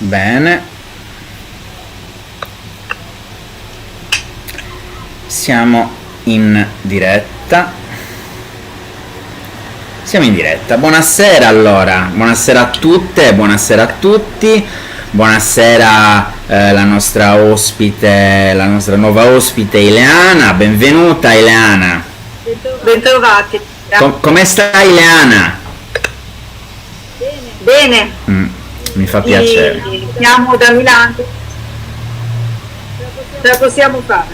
Bene, siamo in diretta. Siamo in diretta. Buonasera allora, buonasera a tutte, buonasera a tutti. Buonasera la nostra ospite, la nostra nuova ospite Ileana. Benvenuta Ileana. Bentrovati. Come stai Ileana? Bene, Mi fa piacere. siamo da Milano, ce la possiamo fare.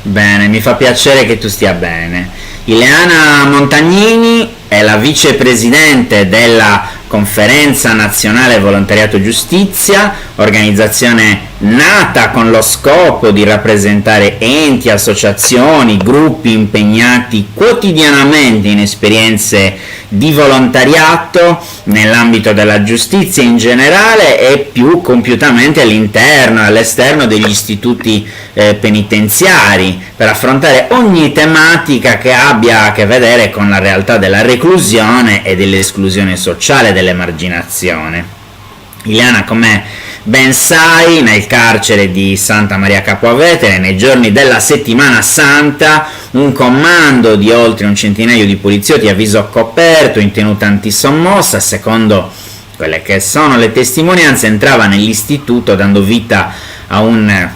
Bene, mi fa piacere che tu stia bene. Ileana Montagnini è la vicepresidente della Conferenza Nazionale Volontariato Giustizia, organizzazione nata con lo scopo di rappresentare enti, associazioni, gruppi impegnati quotidianamente in esperienze di volontariato nell'ambito della giustizia in generale e più compiutamente all'interno e all'esterno degli istituti penitenziari, per affrontare ogni tematica che abbia a che vedere con la realtà della reclusione e dell'esclusione sociale, dell'emarginazione. Ileana, come ben sai, nel carcere di Santa Maria Capua Vetere, nei giorni della settimana santa, un comando di oltre un centinaio di poliziotti a viso coperto in tenuta antisommossa, secondo quelle che sono le testimonianze, entrava nell'istituto dando vita a un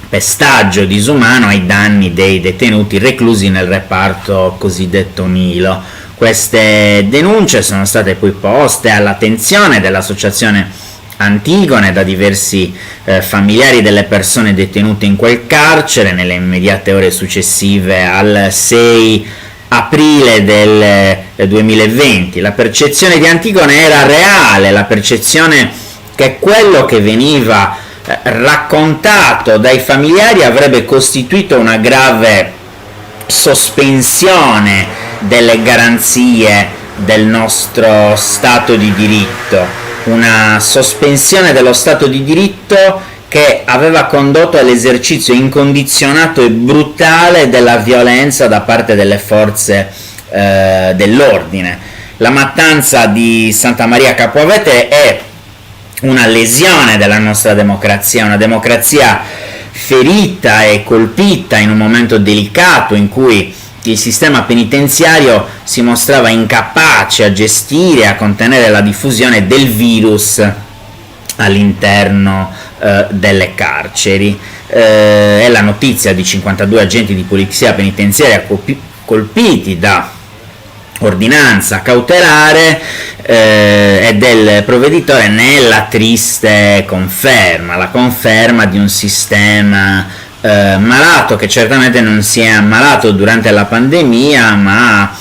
pestaggio disumano ai danni dei detenuti reclusi nel reparto cosiddetto Nilo. Queste denunce sono state poi poste all'attenzione dell'associazione Antigone da diversi familiari delle persone detenute in quel carcere nelle immediate ore successive al 6 aprile del 2020. La percezione di Antigone era reale, la percezione che quello che veniva raccontato dai familiari avrebbe costituito una grave sospensione delle garanzie del nostro Stato di diritto, una sospensione dello Stato di diritto che aveva condotto all'esercizio incondizionato e brutale della violenza da parte delle forze dell'ordine. La mattanza di Santa Maria Capua Vetere è una lesione della nostra democrazia, una democrazia ferita e colpita in un momento delicato in cui il sistema penitenziario si mostrava incapace a gestire e a contenere la diffusione del virus all'interno delle carceri. È la notizia di 52 agenti di polizia penitenziaria colpiti da ordinanza cautelare e del provveditore nella triste conferma, la conferma di un sistema malato, che certamente non si è ammalato durante la pandemia, ma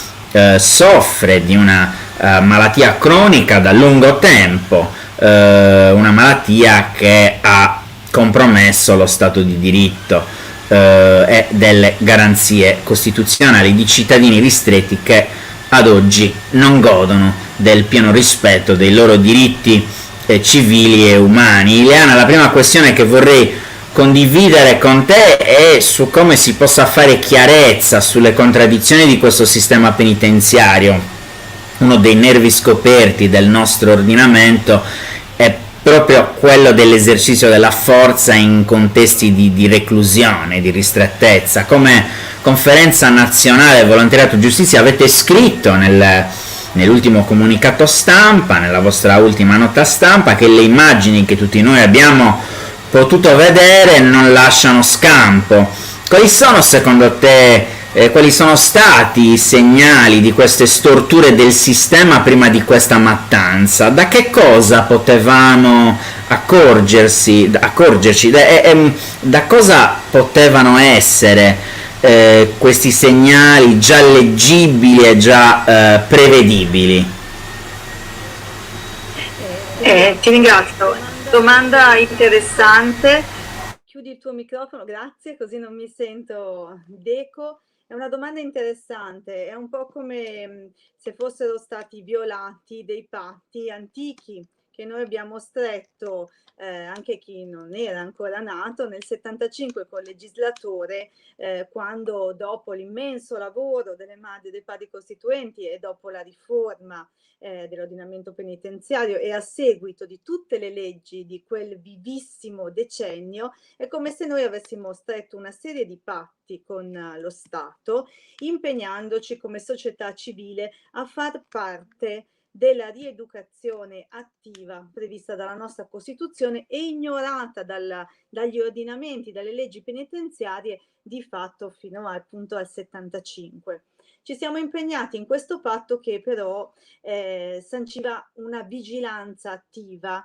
soffre di una malattia cronica da lungo tempo, una malattia che ha compromesso lo Stato di diritto e delle garanzie costituzionali di cittadini ristretti che ad oggi non godono del pieno rispetto dei loro diritti civili e umani. Ileana, la prima questione che vorrei condividere con te è su come si possa fare chiarezza sulle contraddizioni di questo sistema penitenziario. Uno dei nervi scoperti del nostro ordinamento è proprio quello dell'esercizio della forza in contesti di reclusione, di ristrettezza. Come Conferenza Nazionale Volontariato Giustizia avete scritto nell'ultimo comunicato stampa, nella vostra ultima nota stampa, che le immagini che tutti noi abbiamo potuto vedere non lasciano scampo. Quali sono secondo te quali sono stati i segnali di queste storture del sistema prima di questa mattanza? Da che cosa potevamo accorgerci? Da cosa potevano essere questi segnali già leggibili e già prevedibili? Ti ringrazio. Domanda interessante. Chiudi il tuo microfono, grazie, così non mi sento d'eco. È una domanda interessante, è un po' come se fossero stati violati dei patti antichi che noi abbiamo stretto, anche chi non era ancora nato, nel 75 col legislatore, quando dopo l'immenso lavoro delle madri e dei padri costituenti e dopo la riforma dell'ordinamento penitenziario e a seguito di tutte le leggi di quel vivissimo decennio, è come se noi avessimo stretto una serie di patti con lo Stato, impegnandoci come società civile a far parte della rieducazione attiva prevista dalla nostra Costituzione e ignorata dagli ordinamenti, dalle leggi penitenziarie di fatto fino appunto al 75. Ci siamo impegnati in questo patto che però sanciva una vigilanza attiva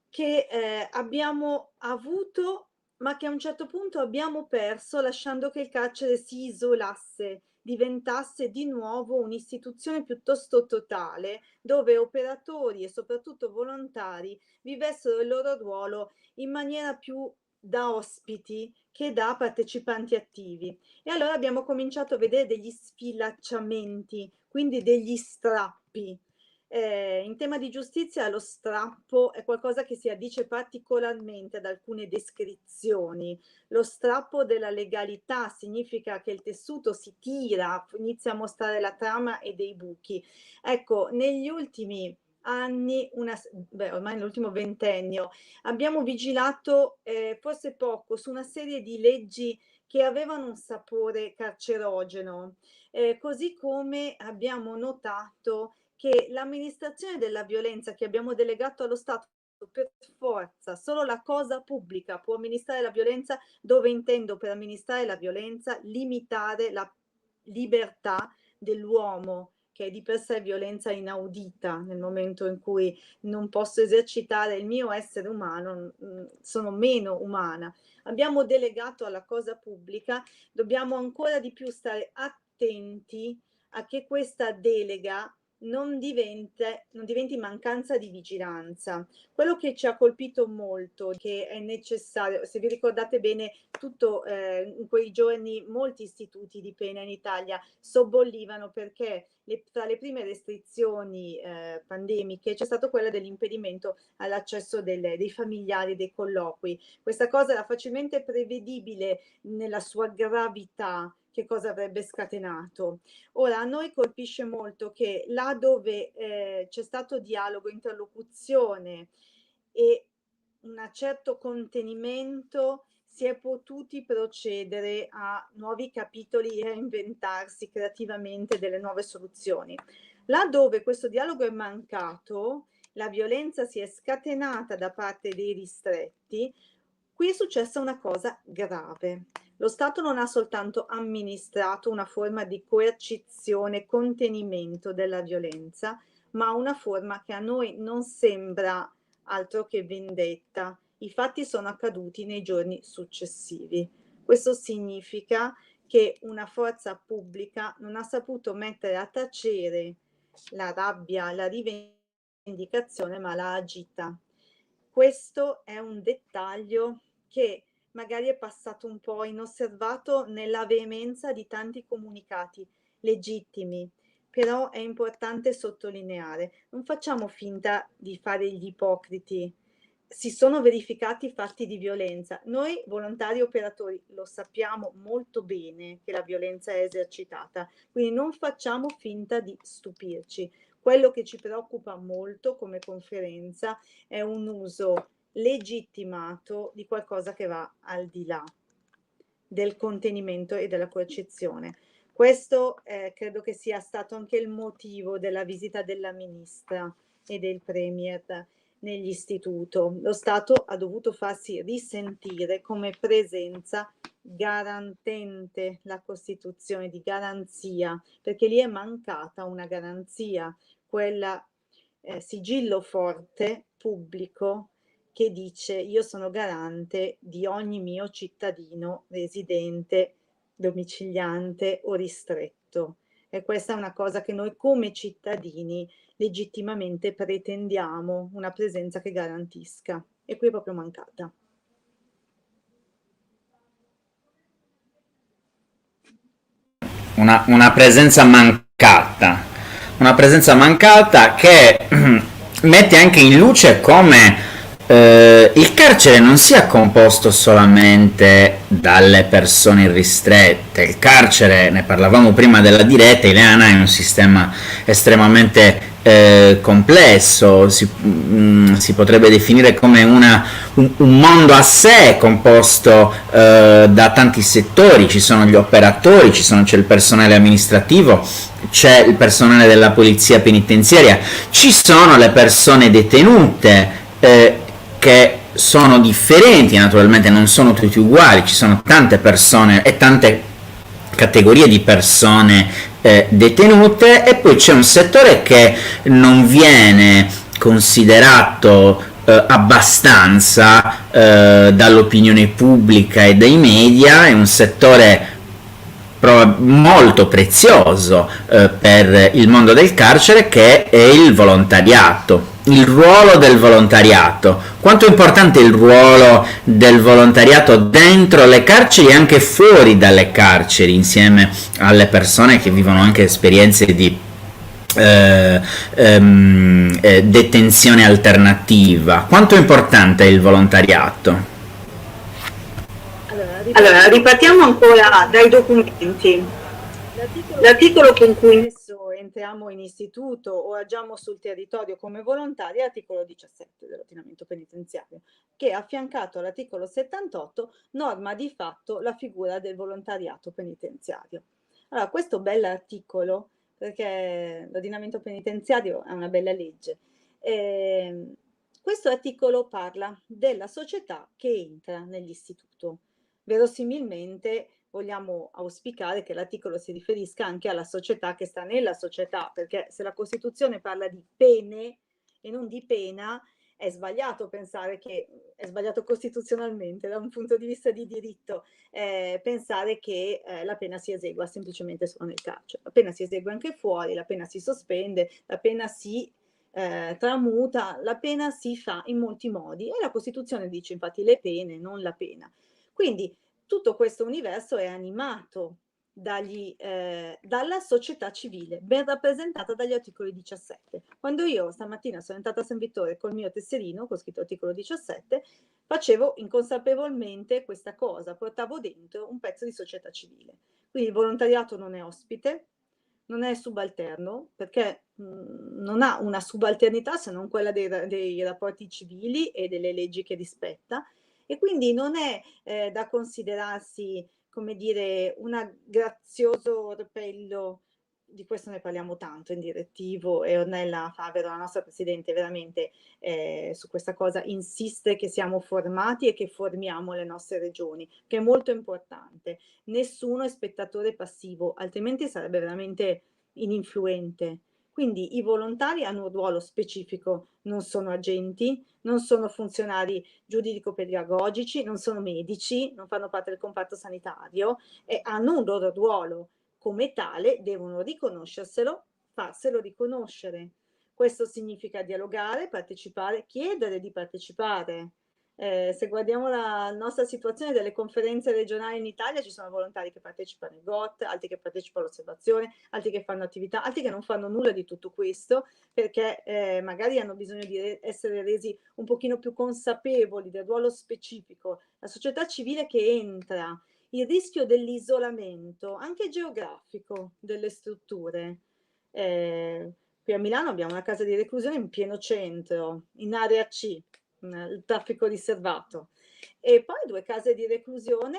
che abbiamo avuto ma che a un certo punto abbiamo perso lasciando che il carcere si isolasse, diventasse di nuovo un'istituzione piuttosto totale, dove operatori e soprattutto volontari vivessero il loro ruolo in maniera più da ospiti che da partecipanti attivi. E allora abbiamo cominciato a vedere degli sfilacciamenti, quindi degli strappi. In tema di giustizia lo strappo è qualcosa che si addice particolarmente ad alcune descrizioni. Lo strappo della legalità significa che il tessuto si tira, inizia a mostrare la trama e dei buchi. Ecco, negli ultimi anni, ormai nell'ultimo ventennio, abbiamo vigilato forse poco su una serie di leggi che avevano un sapore carcerogeno, così come abbiamo notato che l'amministrazione della violenza che abbiamo delegato allo Stato per forza, solo la cosa pubblica può amministrare la violenza, dove intendo per amministrare la violenza limitare la libertà dell'uomo, che è di per sé violenza inaudita nel momento in cui non posso esercitare il mio essere umano, sono meno umana. Abbiamo delegato alla cosa pubblica, dobbiamo ancora di più stare attenti a che questa delega non diventi mancanza di vigilanza. Quello che ci ha colpito molto, che è necessario, se vi ricordate bene, in quei giorni molti istituti di pena in Italia sobbollivano perché tra le prime restrizioni pandemiche c'è stato quella dell'impedimento all'accesso dei familiari dei colloqui. Questa cosa era facilmente prevedibile nella sua gravità, che cosa avrebbe scatenato. Ora, a noi colpisce molto che là dove c'è stato dialogo, interlocuzione e un certo contenimento, si è potuti procedere a nuovi capitoli e a inventarsi creativamente delle nuove soluzioni. Là dove questo dialogo è mancato, la violenza si è scatenata da parte dei ristretti, qui è successa una cosa grave. Lo Stato non ha soltanto amministrato una forma di coercizione, contenimento della violenza, ma una forma che a noi non sembra altro che vendetta. I fatti sono accaduti nei giorni successivi. Questo significa che una forza pubblica non ha saputo mettere a tacere la rabbia, la rivendicazione, ma l'ha agita. Questo è un dettaglio che magari è passato un po' inosservato nella veemenza di tanti comunicati legittimi, però è importante sottolineare, non facciamo finta di fare gli ipocriti. Si sono verificati fatti di violenza. Noi volontari operatori lo sappiamo molto bene che la violenza è esercitata, quindi non facciamo finta di stupirci. Quello che ci preoccupa molto come conferenza è un uso legittimato di qualcosa che va al di là del contenimento e della coercizione. Questo credo che sia stato anche il motivo della visita della ministra e del premier nell'istituto. Lo Stato ha dovuto farsi risentire come presenza garantente la Costituzione, di garanzia, perché lì è mancata una garanzia, quella sigillo forte, pubblico, che dice io sono garante di ogni mio cittadino residente, domiciliante o ristretto. E questa è una cosa che noi come cittadini legittimamente pretendiamo, una presenza che garantisca. E qui è proprio mancata. Una presenza mancata che mette anche in luce come il carcere non sia composto solamente dalle persone ristrette. Il carcere, ne parlavamo prima della diretta, Ileana, è un sistema estremamente complesso, si potrebbe definire come un mondo a sé composto da tanti settori. Ci sono gli operatori, c'è il personale amministrativo, c'è il personale della polizia penitenziaria, ci sono le persone detenute, che sono differenti, naturalmente non sono tutti uguali, ci sono tante persone e tante categorie di persone detenute, e poi c'è un settore che non viene considerato abbastanza dall'opinione pubblica e dai media, è un settore molto prezioso per il mondo del carcere, che è il volontariato, il ruolo del volontariato. Quanto è importante il ruolo del volontariato dentro le carceri e anche fuori dalle carceri, insieme alle persone che vivono anche esperienze di detenzione alternativa. Quanto è importante il volontariato? Allora, ripartiamo ancora dai documenti. L'articolo con cui adesso entriamo in istituto o agiamo sul territorio come volontari è l'articolo 17 dell'ordinamento penitenziario, che affiancato all'articolo 78 norma di fatto la figura del volontariato penitenziario. Allora, questo bell'articolo, perché l'ordinamento penitenziario è una bella legge, questo articolo parla della società che entra nell'istituto. Verosimilmente vogliamo auspicare che l'articolo si riferisca anche alla società che sta nella società, perché se la Costituzione parla di pene e non di pena, è sbagliato pensare che, è sbagliato costituzionalmente da un punto di vista di diritto, pensare che la pena si esegua semplicemente solo nel carcere. La pena si esegue anche fuori, la pena si sospende, la pena si tramuta, la pena si fa in molti modi, e la Costituzione dice infatti le pene, non la pena. Quindi tutto questo universo è animato dalla società civile, ben rappresentata dagli articoli 17. Quando io stamattina sono entrata a San Vittore col mio tesserino, con scritto articolo 17, facevo inconsapevolmente questa cosa, portavo dentro un pezzo di società civile. Quindi il volontariato non è ospite, non è subalterno, perché non ha una subalternità se non quella dei rapporti civili e delle leggi che rispetta, e quindi non è da considerarsi, come dire, un grazioso orpello. Di questo ne parliamo tanto in direttivo, e Ornella Favero, la nostra Presidente, veramente su questa cosa insiste che siamo formati e che formiamo le nostre regioni, che è molto importante. Nessuno è spettatore passivo, altrimenti sarebbe veramente ininfluente. Quindi i volontari hanno un ruolo specifico, non sono agenti, non sono funzionari giuridico-pedagogici, non sono medici, non fanno parte del comparto sanitario, e hanno un loro ruolo. Come tale devono riconoscerselo, farselo riconoscere. Questo significa dialogare, partecipare, chiedere di partecipare. Se guardiamo la nostra situazione delle conferenze regionali in Italia, ci sono volontari che partecipano ai GOT, altri che partecipano all'osservazione, altri che fanno attività, altri che non fanno nulla di tutto questo, perché magari hanno bisogno di essere resi un pochino più consapevoli del ruolo specifico. La società civile che entra, il rischio dell'isolamento, anche geografico, delle strutture. Qui a Milano abbiamo una casa di reclusione in pieno centro, in area C, il traffico riservato, e poi 2 case di reclusione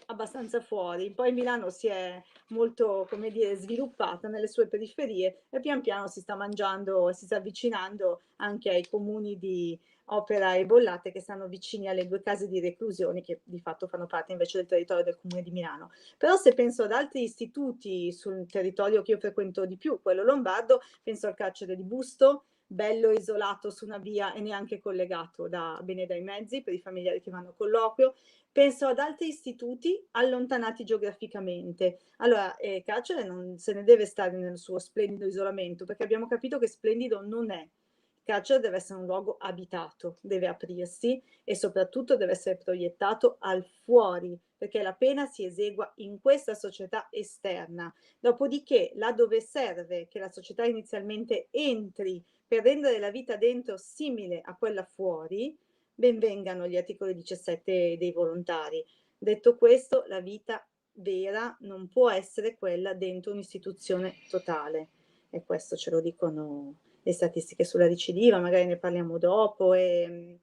abbastanza fuori. Poi Milano si è molto, come dire, sviluppata nelle sue periferie, e pian piano si sta mangiando, si sta avvicinando anche ai comuni di Opera e Bollate, che stanno vicini alle 2 case di reclusione, che di fatto fanno parte invece del territorio del comune di Milano. Però se penso ad altri istituti sul territorio che io frequento di più, quello lombardo, penso al carcere di Busto, bello isolato su una via e neanche collegato bene dai mezzi per i familiari che vanno a colloquio. Penso ad altri istituti allontanati geograficamente. Allora, carcere non se ne deve stare nel suo splendido isolamento, perché abbiamo capito che splendido non è. Il carcere deve essere un luogo abitato, deve aprirsi e soprattutto deve essere proiettato al fuori, perché la pena si esegua in questa società esterna. Dopodiché, là dove serve che la società inizialmente entri per rendere la vita dentro simile a quella fuori, ben vengano gli articoli 17 dei volontari. Detto questo, la vita vera non può essere quella dentro un'istituzione totale, e questo ce lo dicono le statistiche sulla recidiva, magari ne parliamo dopo, e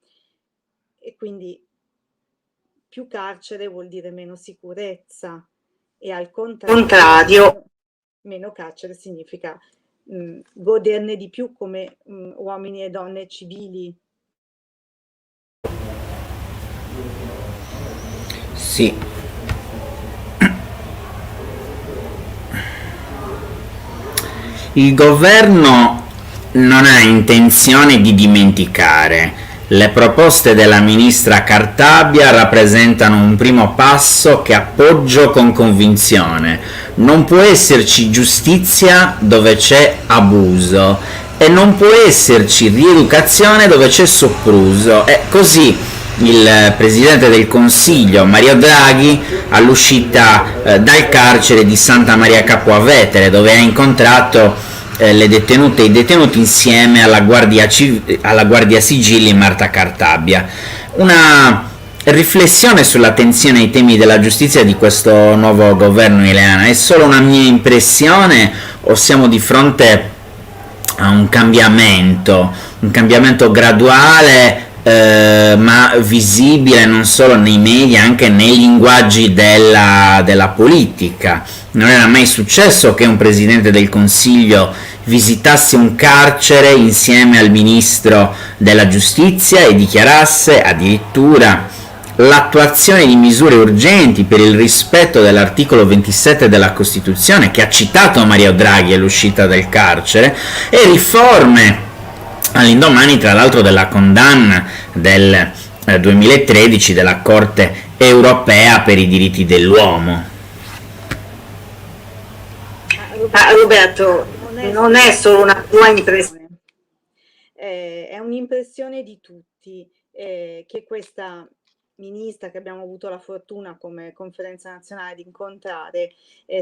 quindi più carcere vuol dire meno sicurezza, e al contrario meno carcere significa goderne di più come uomini e donne civili. Sì. Il governo non ha intenzione di dimenticare. Le proposte della ministra Cartabia rappresentano un primo passo che appoggio con convinzione. Non può esserci giustizia dove c'è abuso e non può esserci rieducazione dove c'è sopruso. E così il Presidente del Consiglio, Mario Draghi, all'uscita dal carcere di Santa Maria Capua Vetere, dove ha incontrato le detenute e i detenuti insieme alla Guardia Sigilli Marta Cartabia. Una riflessione sull'attenzione ai temi della giustizia di questo nuovo governo, Ileana, è solo una mia impressione o siamo di fronte a un cambiamento graduale ma visibile non solo nei media, anche nei linguaggi della politica? Non era mai successo che un Presidente del Consiglio visitasse un carcere insieme al Ministro della Giustizia e dichiarasse addirittura l'attuazione di misure urgenti per il rispetto dell'articolo 27 della Costituzione, che ha citato Mario Draghi all'uscita del carcere, e riforme all'indomani tra l'altro della condanna del 2013 della Corte europea per i diritti dell'uomo. Roberto, non è solo una tua impressione, è un'impressione di tutti, che questa ministra, che abbiamo avuto la fortuna come Conferenza Nazionale di incontrare,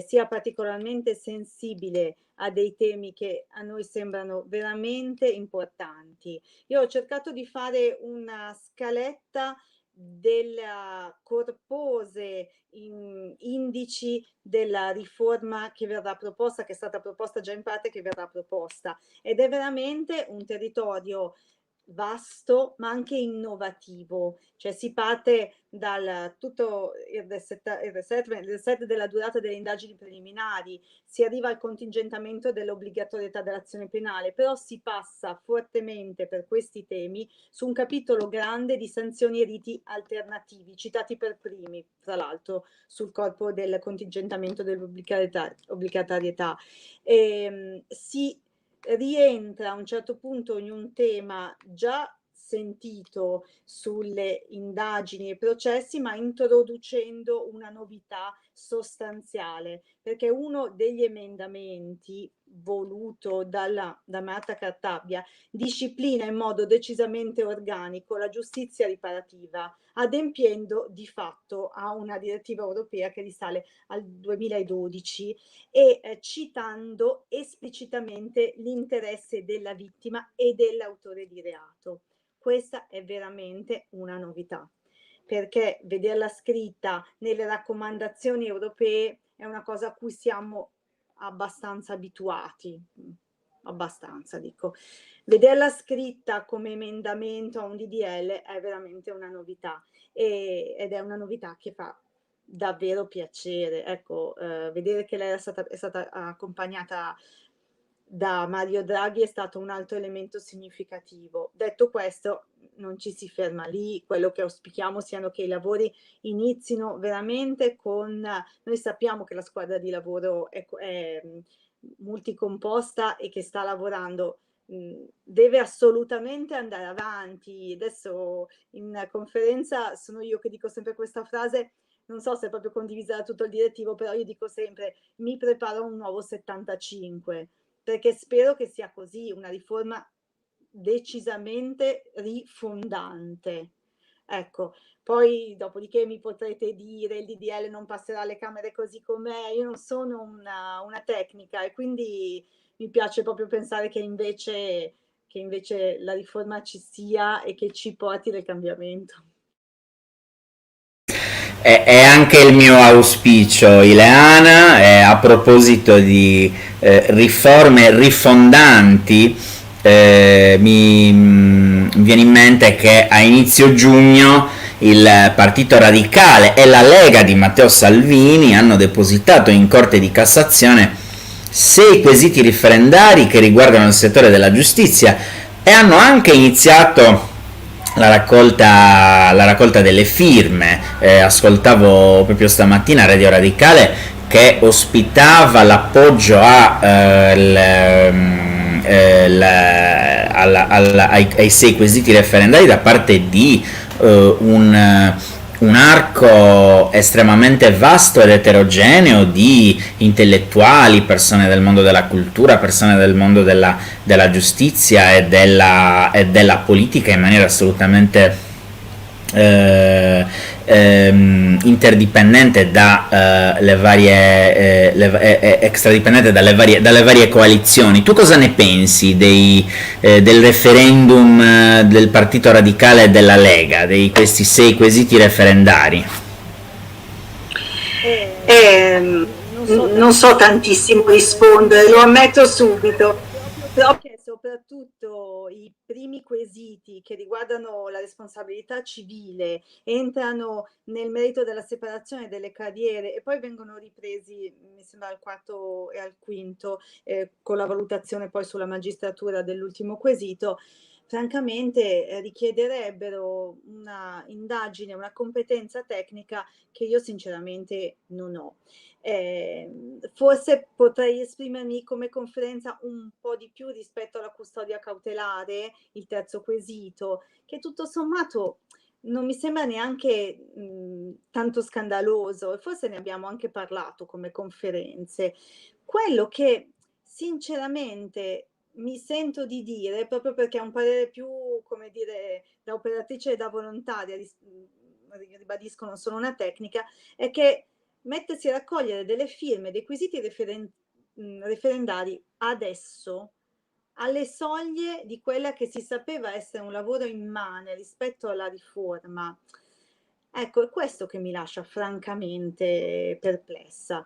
sia particolarmente sensibile a dei temi che a noi sembrano veramente importanti. Io ho cercato di fare una scaletta della corpose indici della riforma che verrà proposta, che è stata proposta già in parte, che verrà proposta, ed è veramente un territorio vasto ma anche innovativo, cioè si parte dal tutto il reset della durata delle indagini preliminari, si arriva al contingentamento dell'obbligatorietà dell'azione penale, però si passa fortemente per questi temi su un capitolo grande di sanzioni e riti alternativi, citati per primi, tra l'altro, sul corpo del contingentamento dell'obbligatorietà. Si rientra a un certo punto in un tema già sentito sulle indagini e processi, ma introducendo una novità sostanziale, perché uno degli emendamenti voluto da Marta Cartabia disciplina in modo decisamente organico la giustizia riparativa, adempiendo di fatto a una direttiva europea che risale al 2012 e citando esplicitamente l'interesse della vittima e dell'autore di reato. Questa è veramente una novità, perché vederla scritta nelle raccomandazioni europee è una cosa a cui siamo abbastanza abituati, abbastanza dico. Vederla scritta come emendamento a un DDL è veramente una novità, ed è una novità che fa davvero piacere. Ecco, vedere che lei è stata accompagnata da Mario Draghi è stato un altro elemento significativo. Detto questo, non ci si ferma lì, quello che auspichiamo siano che i lavori inizino veramente con... Noi sappiamo che la squadra di lavoro è multicomposta e che sta lavorando, deve assolutamente andare avanti. Adesso in conferenza sono io che dico sempre questa frase, non so se è proprio condivisa da tutto il direttivo, però io dico sempre: mi preparo un nuovo 75, perché spero che sia così, una riforma decisamente rifondante. Ecco, poi dopodiché mi potrete dire il DDL non passerà alle Camere così com'è, io non sono una tecnica, e quindi mi piace proprio pensare che invece che invece la riforma ci sia e che ci porti del cambiamento. È anche il mio auspicio, Ileana, a proposito di riforme rifondanti. Mi viene in mente che a inizio giugno il Partito Radicale e la Lega di Matteo Salvini hanno depositato in Corte di Cassazione 6 quesiti referendari che riguardano il settore della giustizia e hanno anche iniziato la raccolta delle firme. Ascoltavo proprio stamattina Radio Radicale che ospitava l'appoggio ai 6 quesiti referendari da parte di un arco estremamente vasto ed eterogeneo di intellettuali, persone del mondo della cultura, persone del mondo della giustizia e della politica in maniera assolutamente interdipendente extradipendente dalle varie coalizioni. Tu cosa ne pensi del referendum del Partito Radicale e della Lega, di questi 6 quesiti referendari? Non so tantissimo rispondere, lo ammetto subito. Però che soprattutto i primi quesiti che riguardano la responsabilità civile entrano nel merito della separazione delle carriere e poi vengono ripresi, mi sembra, al 4° e al 5°, con la valutazione poi sulla magistratura dell'ultimo quesito, francamente richiederebbero una indagine, una competenza tecnica che io sinceramente non ho. Forse potrei esprimermi come conferenza un po' di più rispetto alla custodia cautelare, il terzo quesito, che tutto sommato non mi sembra neanche tanto scandaloso, e forse ne abbiamo anche parlato come conferenze. Quello che sinceramente mi sento di dire, proprio perché è un parere più, come dire, da operatrice e da volontaria, ribadisco, non sono una tecnica, è che mettersi a raccogliere delle firme, dei quesiti referendari adesso, alle soglie di quella che si sapeva essere un lavoro immane rispetto alla riforma, ecco, è questo che mi lascia francamente perplessa.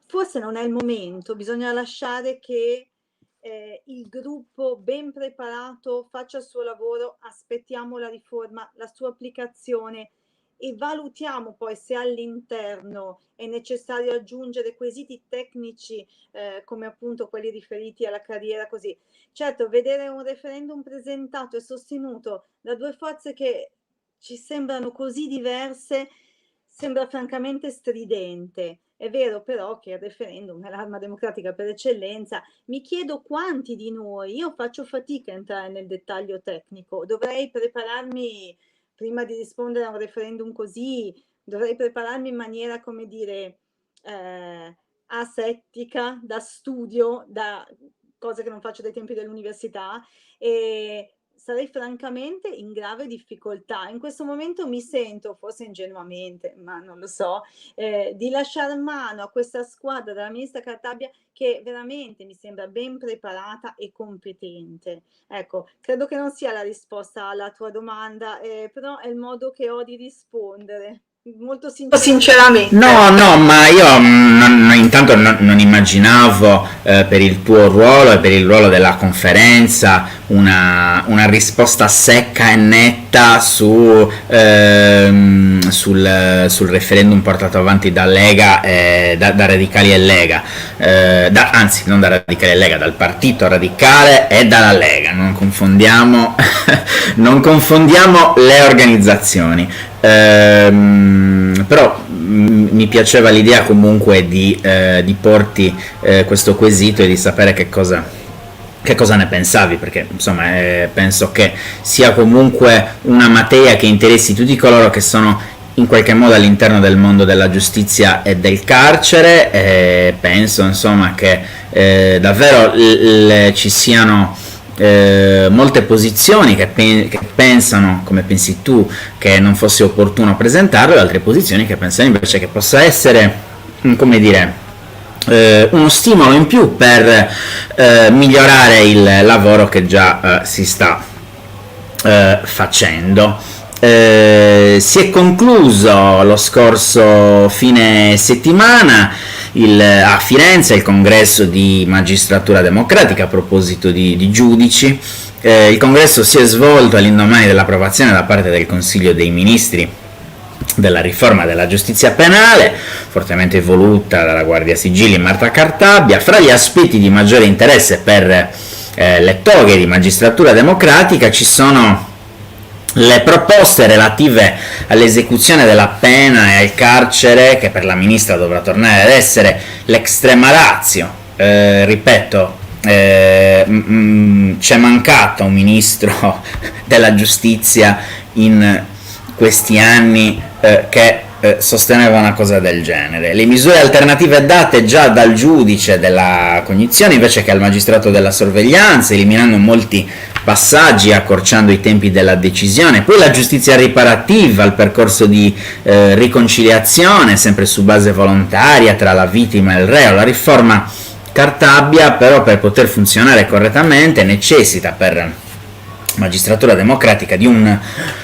Forse non è il momento, bisogna lasciare che il gruppo ben preparato faccia il suo lavoro, aspettiamo la riforma, la sua applicazione e valutiamo poi se all'interno è necessario aggiungere quesiti tecnici come appunto quelli riferiti alla carriera, così. Certo, vedere un referendum presentato e sostenuto da 2 forze che ci sembrano così diverse sembra francamente stridente. È vero però che il referendum è l'arma democratica per eccellenza. Mi chiedo quanti di noi, io faccio fatica a entrare nel dettaglio tecnico, dovrei prepararmi prima di rispondere a un referendum così, dovrei prepararmi in maniera, come dire, asettica, da studio, da cose che non faccio dai tempi dell'università, e sarei francamente in grave difficoltà. In questo momento mi sento, forse ingenuamente, ma non lo so, di lasciar mano a questa squadra della ministra Cartabia che veramente mi sembra ben preparata e competente. Ecco, credo che non sia la risposta alla tua domanda, però è il modo che ho di rispondere. Molto sinceramente. No, ma io intanto non immaginavo per il tuo ruolo e per il ruolo della conferenza una risposta secca e netta sul referendum portato avanti da Lega, da Radicali e Lega, anzi non da Radicali e Lega, dal Partito Radicale e dalla Lega, non confondiamo le organizzazioni. Però mi piaceva l'idea comunque di porti questo quesito e di sapere che cosa ne pensavi, perché insomma penso che sia comunque una materia che interessi tutti coloro che sono in qualche modo all'interno del mondo della giustizia e del carcere. Penso insomma che davvero ci siano molte posizioni che pensano, come pensi tu, che non fosse opportuno presentarlo, e altre posizioni che pensano invece che possa essere, come dire, uno stimolo in più per migliorare il lavoro che già si sta facendo. Si è concluso lo scorso fine settimana a Firenze il congresso di Magistratura Democratica a proposito di giudici. Il congresso si è svolto all'indomani dell'approvazione da parte del Consiglio dei Ministri della riforma della giustizia penale, fortemente voluta dalla Guardia Sigilli Marta Cartabia. Fra gli aspetti di maggiore interesse per le toghe di Magistratura Democratica ci sono le proposte relative all'esecuzione della pena e al carcere, che per la ministra dovrà tornare ad essere l'extrema ratio. Ripeto, c'è mancato un ministro della giustizia in questi anni che sosteneva una cosa del genere. Le misure alternative date già dal giudice della cognizione invece che al magistrato della sorveglianza, eliminando molti passaggi, accorciando i tempi della decisione. Poi la giustizia riparativa, il percorso di riconciliazione sempre su base volontaria tra la vittima e il reo. La riforma Cartabia però, per poter funzionare correttamente, necessita per Magistratura Democratica di un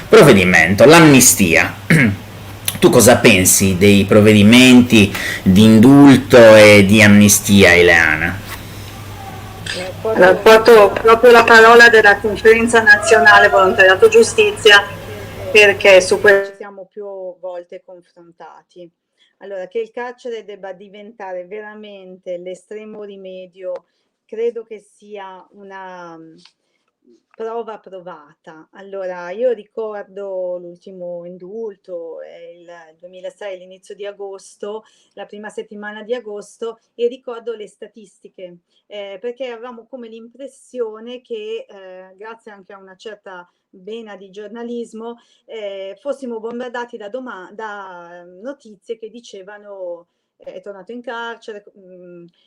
provvedimento, l'amnistia. Tu cosa pensi dei provvedimenti di indulto e di amnistia, Ileana? Allora, porto proprio la parola della Conferenza Nazionale Volontariato Giustizia, perché su questo siamo più volte confrontati. Allora, che il carcere debba diventare veramente l'estremo rimedio, credo che sia una prova provata. Allora, io ricordo l'ultimo indulto, il 2006, l'inizio di agosto, la prima settimana di agosto, e ricordo le statistiche, perché avevamo come l'impressione che, grazie anche a una certa vena di giornalismo, fossimo bombardati da notizie che dicevano è tornato in carcere,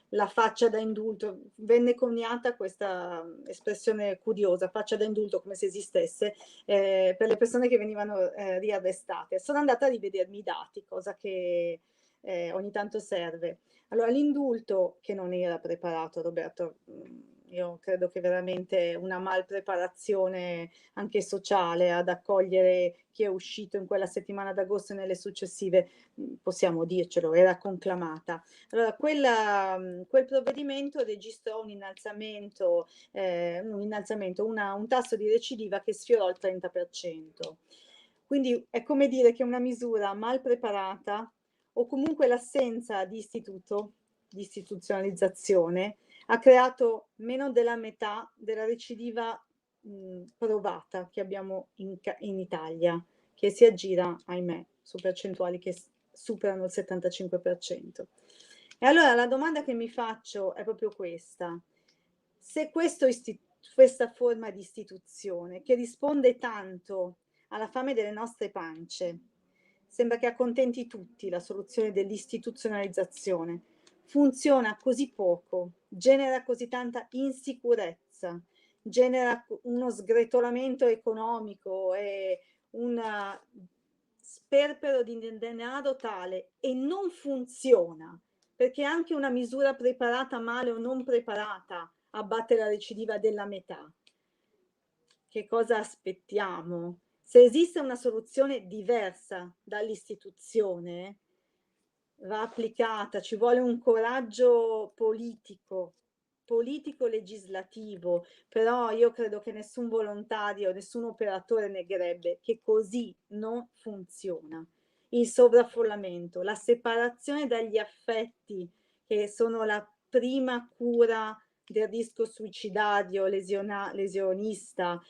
la faccia da indulto, venne coniata questa espressione curiosa, faccia da indulto, come se esistesse, per le persone che venivano riarrestate. Sono andata a rivedermi i dati, cosa che ogni tanto serve. Allora, l'indulto, che non era preparato, Roberto, io credo che veramente una malpreparazione anche sociale ad accogliere chi è uscito in quella settimana d'agosto e nelle successive, possiamo dircelo, era conclamata. Allora, quel provvedimento registrò un innalzamento, un tasso di recidiva che sfiorò il 30%. Quindi è come dire che una misura mal preparata o comunque l'assenza di istituzionalizzazione ha creato meno della metà della recidiva provata che abbiamo in Italia, che si aggira, ahimè, su percentuali che superano il 75%. E allora la domanda che mi faccio è proprio questa: se questa forma di istituzione, che risponde tanto alla fame delle nostre pance, sembra che accontenti tutti la soluzione dell'istituzionalizzazione, funziona così poco, genera così tanta insicurezza, genera uno sgretolamento economico e un sperpero di denaro tale e non funziona, perché anche una misura preparata male o non preparata abbatte la recidiva della metà. Che cosa aspettiamo? Se esiste una soluzione diversa dall'istituzione, va applicata, ci vuole un coraggio politico-legislativo, però io credo che nessun volontario, nessun operatore negherebbe che così non funziona. Il sovraffollamento, la separazione dagli affetti, che sono la prima cura del rischio suicidario, lesionista,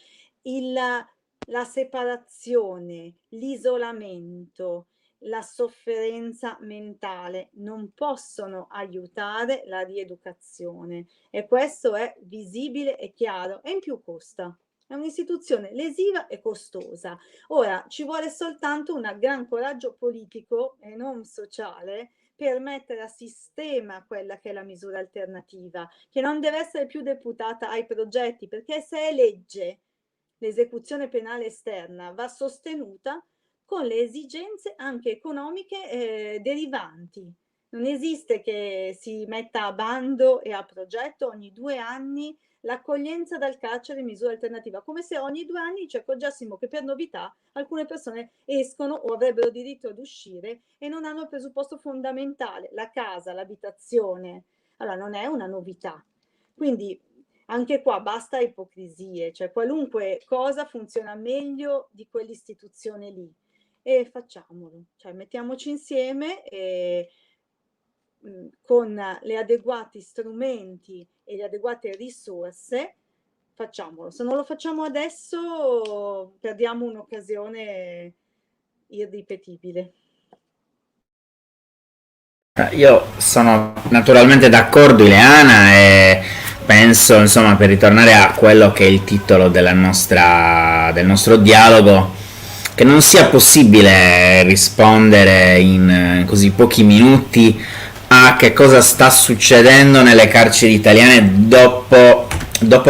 la separazione, l'isolamento, la sofferenza mentale non possono aiutare la rieducazione, e questo è visibile e chiaro, e in più costa. È un'istituzione lesiva e costosa. Ora ci vuole soltanto un gran coraggio politico e non sociale per mettere a sistema quella che è la misura alternativa, che non deve essere più deputata ai progetti, perché se è legge, l'esecuzione penale esterna va sostenuta con le esigenze anche economiche derivanti. Non esiste che si metta a bando e a progetto ogni 2 anni l'accoglienza dal carcere in misura alternativa, come se ogni 2 anni ci accorgessimo che per novità alcune persone escono o avrebbero diritto ad uscire e non hanno il presupposto fondamentale, la casa, l'abitazione. Allora non è una novità. Quindi anche qua basta ipocrisie, cioè qualunque cosa funziona meglio di quell'istituzione lì e facciamolo, cioè mettiamoci insieme e con gli adeguati strumenti e le adeguate risorse facciamolo. Se non lo facciamo adesso perdiamo un'occasione irripetibile. Io sono naturalmente d'accordo, Ileana, e penso, insomma, per ritornare a quello che è il titolo del nostro dialogo, che non sia possibile rispondere in così pochi minuti a che cosa sta succedendo nelle carceri italiane dopo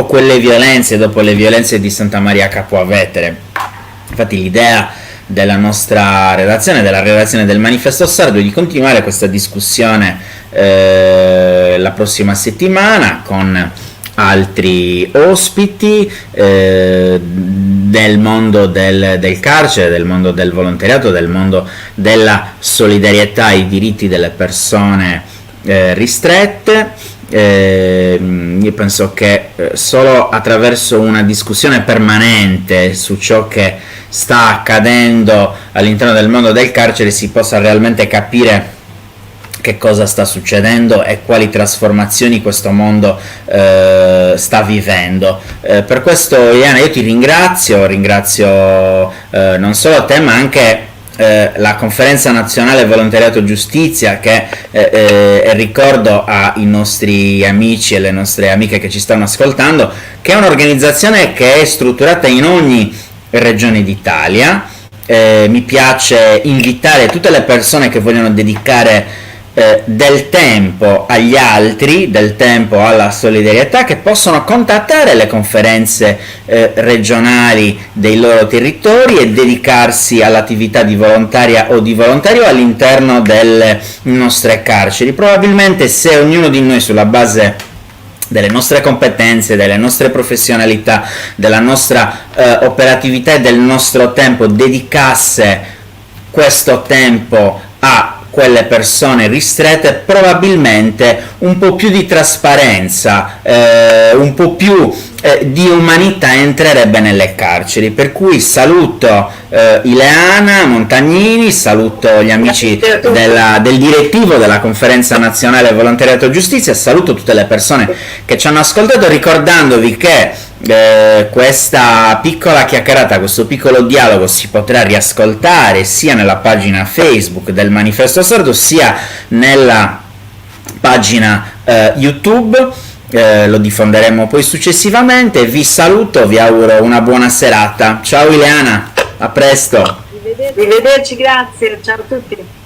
quelle violenze, dopo le violenze di Santa Maria Capua Vetere. Infatti l'idea della nostra redazione, della redazione del Manifesto Sardo, è di continuare questa discussione la prossima settimana con altri ospiti del mondo del carcere, del mondo del volontariato, del mondo della solidarietà ai diritti delle persone ristrette. Io penso che solo attraverso una discussione permanente su ciò che sta accadendo all'interno del mondo del carcere si possa realmente capire che cosa sta succedendo e quali trasformazioni questo mondo sta vivendo. Per questo, Ileana, io ti ringrazio non solo te ma anche la Conferenza Nazionale Volontariato Giustizia, che ricordo ai nostri amici e alle nostre amiche che ci stanno ascoltando, che è un'organizzazione che è strutturata in ogni regione d'Italia. Mi piace invitare tutte le persone che vogliono dedicare del tempo agli altri, del tempo alla solidarietà, che possono contattare le conferenze regionali dei loro territori e dedicarsi all'attività di volontaria o di volontario all'interno delle nostre carceri. Probabilmente se ognuno di noi, sulla base delle nostre competenze, delle nostre professionalità, della nostra operatività e del nostro tempo, dedicasse questo tempo a quelle persone ristrette, probabilmente un po' più di trasparenza, un po' più di umanità entrerebbe nelle carceri. Per cui saluto Ileana Montagnini, saluto gli amici del direttivo della Conferenza Nazionale Volontariato Giustizia, saluto tutte le persone che ci hanno ascoltato, ricordandovi che questa piccola chiacchierata, questo piccolo dialogo si potrà riascoltare sia nella pagina Facebook del Manifesto Sardo sia nella pagina YouTube. Lo diffonderemo poi successivamente. Vi saluto, vi auguro una buona serata. Ciao Ileana, a presto. Arrivederci, grazie, ciao a tutti.